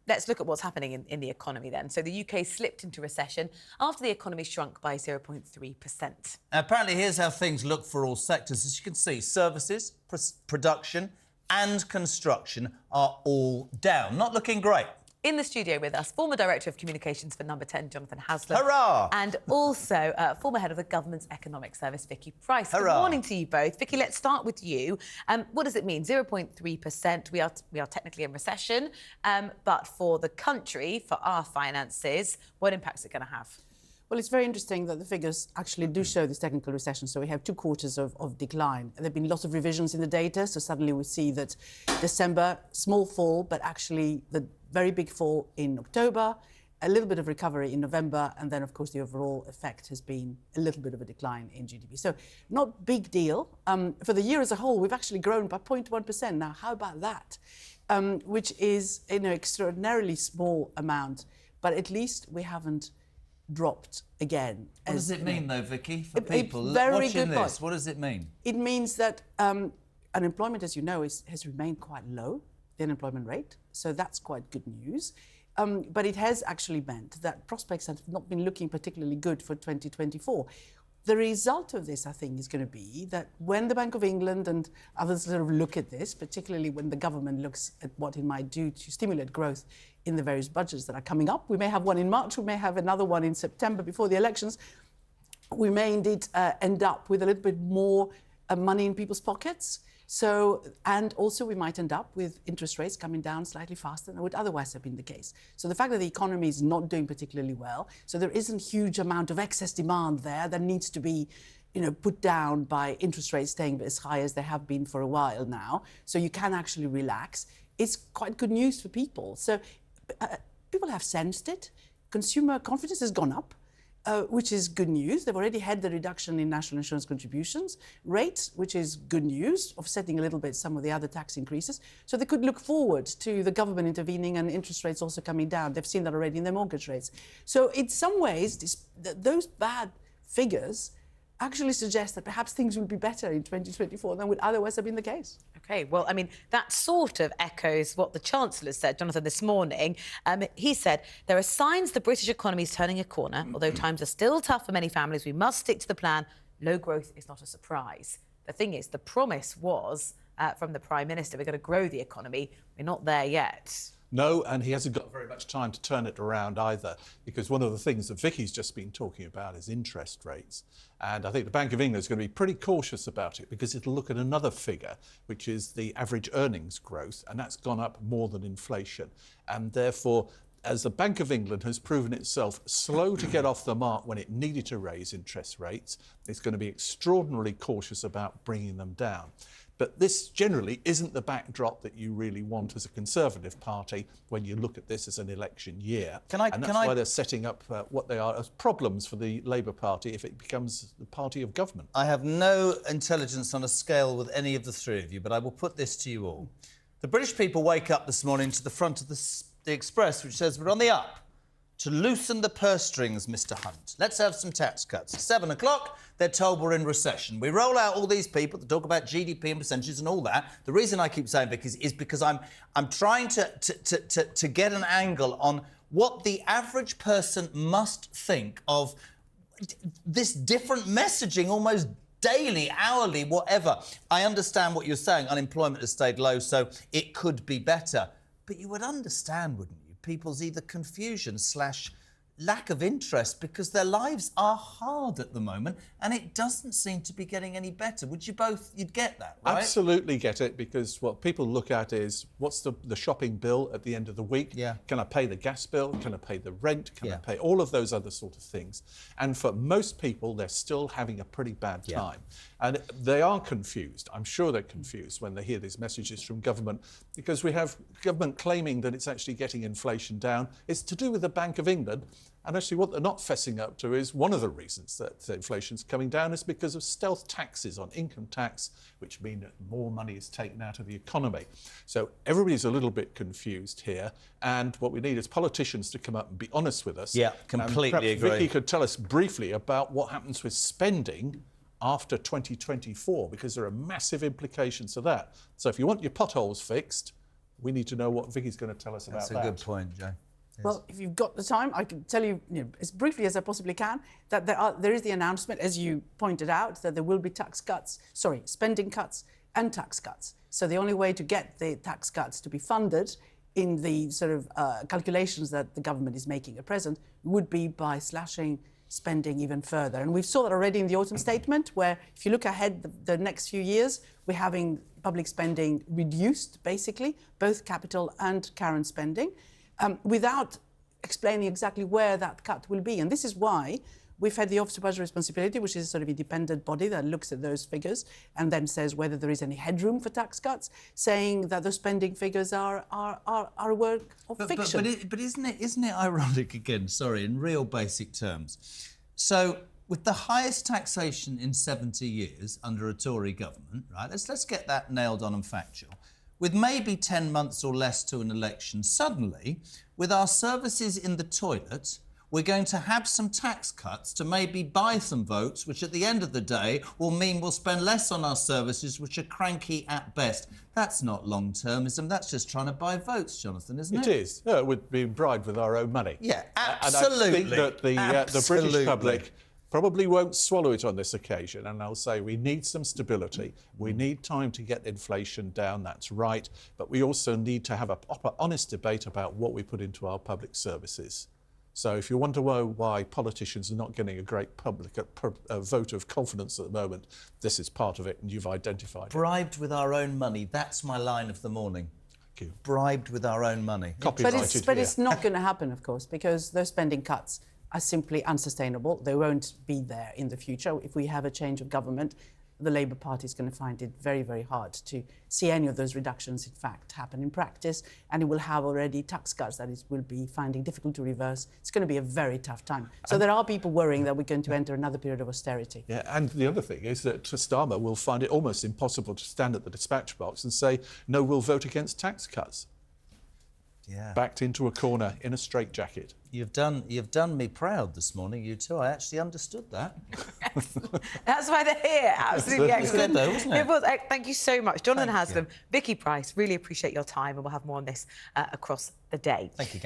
Let's look at what's happening in the economy then. So the UK slipped into recession after the economy shrunk by 0.3%. Apparently, here's how things look for all sectors. As you can see, services, production and construction are all down. Not looking great. In the studio with us, former Director of Communications for Number 10, Jonathan Hasler. Hurrah! And also former Head of the Government's Economic Service, Vicky Price. Hurrah! Good morning to you both. Vicky, let's start with you. What does it mean? 0.3%. We are technically in recession, but for the country, for our finances, what impact is it going to have? Well, it's very interesting that the figures actually do show this technical recession. So we have 2 quarters of decline. There have been lots of revisions in the data. So suddenly we see that December, small fall, but actually the very big fall in October, a little bit of recovery in November, and then, of course, the overall effect has been a little bit of a decline in GDP. So not big deal. For the year as a whole, we've actually grown by 0.1%. Now, how about that? Which is an extraordinarily small amount, but at least we haven't dropped again. What does it mean, though, Vicky, for people very watching good this? point. What does it mean? It means that unemployment, as you know, has remained quite low, the unemployment rate. So that's quite good news. But it has actually meant that prospects have not been looking particularly good for 2024. The result of this, I think, is going to be that when the Bank of England and others sort of look at this, particularly when the government looks at what it might do to stimulate growth in the various budgets that are coming up, we may have one in March, we may have another one in September before the elections, we may indeed end up with a little bit more money in people's pockets. So, and also we might end up with interest rates coming down slightly faster than would otherwise have been the case. So the fact that the economy is not doing particularly well, so there isn't a huge amount of excess demand there that needs to be, put down by interest rates staying as high as they have been for a while now. So you can actually relax. It's quite good news for people. So people have sensed it. Consumer confidence has gone up. Which is good news. They've already had the reduction in national insurance contributions rates, which is good news, offsetting a little bit some of the other tax increases. So they could look forward to the government intervening and interest rates also coming down. They've seen that already in their mortgage rates. So in some ways, those bad figures actually suggest that perhaps things will be better in 2024 than would otherwise have been the case. OK, well, I mean, that sort of echoes what the Chancellor said, Jonathan, this morning. He said, there are signs the British economy is turning a corner. Although times are still tough for many families, we must stick to the plan. Low growth is not a surprise. The thing is, the promise was from the Prime Minister, we're going to grow the economy. We're not there yet. No, and he hasn't got very much time to turn it around either, because one of the things that Vicky's just been talking about is interest rates. And I think the Bank of England is going to be pretty cautious about it because it'll look at another figure, which is the average earnings growth, and that's gone up more than inflation. And therefore, as the Bank of England has proven itself slow to get off the mark when it needed to raise interest rates, it's going to be extraordinarily cautious about bringing them down. But this generally isn't the backdrop that you really want as a Conservative party when you look at this as an election year. And that's why they're setting up what they are as problems for the Labour Party if it becomes the party of government. I have no intelligence on a scale with any of the three of you, but I will put this to you all. The British people wake up this morning to the front of the Express, which says we're on the up. To loosen the purse strings, Mr Hunt. Let's have some tax cuts. 7 o'clock, they're told we're in recession. We roll out all these people to talk about GDP and percentages and all that. The reason I keep saying, Vic, is because I'm trying to get an angle on what the average person must think of this different messaging almost daily, hourly, whatever. I understand what you're saying. Unemployment has stayed low, so it could be better. But you would understand, wouldn't you? People's either confusion / lack of interest because their lives are hard at the moment and it doesn't seem to be getting any better. You'd get that, right? Absolutely get it, because what people look at is what's the shopping bill at the end of the week? Yeah. Can I pay the gas bill? Can I pay the rent? Can I pay all of those other sort of things? And for most people, they're still having a pretty bad time. And they are confused. I'm sure they're confused when they hear these messages from government, because we have government claiming that it's actually getting inflation down. It's to do with the Bank of England. And actually what they're not fessing up to is one of the reasons that inflation's coming down is because of stealth taxes on income tax, which mean that more money is taken out of the economy. So everybody's a little bit confused here. And what we need is politicians to come up and be honest with us. Yeah, completely agree. Vicky could tell us briefly about what happens with spending after 2024, because there are massive implications of that. So if you want your potholes fixed, We need to know what Vicky's going to tell us about that. That's a good point, Joe. Well, if you've got the time, I can tell you, as briefly as I possibly can, that there is the announcement, as you pointed out, that there will be spending cuts and tax cuts. So the only way to get the tax cuts to be funded in the sort of calculations that the government is making at present would be by slashing spending even further. And we saw that already in the autumn statement, where if you look ahead the next few years, we're having public spending reduced, basically, both capital and current spending, without explaining exactly where that cut will be. And this is why we've had the Office of Budget Responsibility, which is a sort of independent body that looks at those figures and then says whether there is any headroom for tax cuts, saying that those spending figures are a work of fiction. But isn't it ironic again, in real basic terms? So with the highest taxation in 70 years under a Tory government, right, let's get that nailed on and factual. With maybe 10 months or less to an election, suddenly, with our services in the toilet, we're going to have some tax cuts to maybe buy some votes, which at the end of the day will mean we'll spend less on our services, which are cranky at best. That's not long-termism. That's just trying to buy votes, Jonathan, isn't it? It is. We're being bribed with our own money. Yeah, absolutely. And I think that the British public probably won't swallow it on this occasion, and I'll say we need some stability. We need time to get inflation down, that's right, but we also need to have a proper, honest debate about what we put into our public services. So if you wonder why politicians are not getting a great public vote of confidence at the moment, this is part of it, and you've identified it. Bribed with our own money, that's my line of the morning. Thank you. Bribed with our own money. But it's not going to happen, of course, because those spending cuts are simply unsustainable. They won't be there in the future. If we have a change of government, the Labour Party is going to find it very, very hard to see any of those reductions, in fact, happen in practice. And it will have already tax cuts that it will be finding difficult to reverse. It's going to be a very tough time. So there are people worrying that we're going to enter another period of austerity. Yeah, and the other thing is that Starmer will find it almost impossible to stand at the dispatch box and say, no, we'll vote against tax cuts. Yeah. Backed into a corner in a straitjacket. You've done me proud this morning, you two. I actually understood that. That's why they're here. Absolutely excellent. Good though, wasn't it? It was. Thank you so much. Jonathan Thank Haslam, you. Vicky Price, really appreciate your time, and we'll have more on this across the day. Thank you,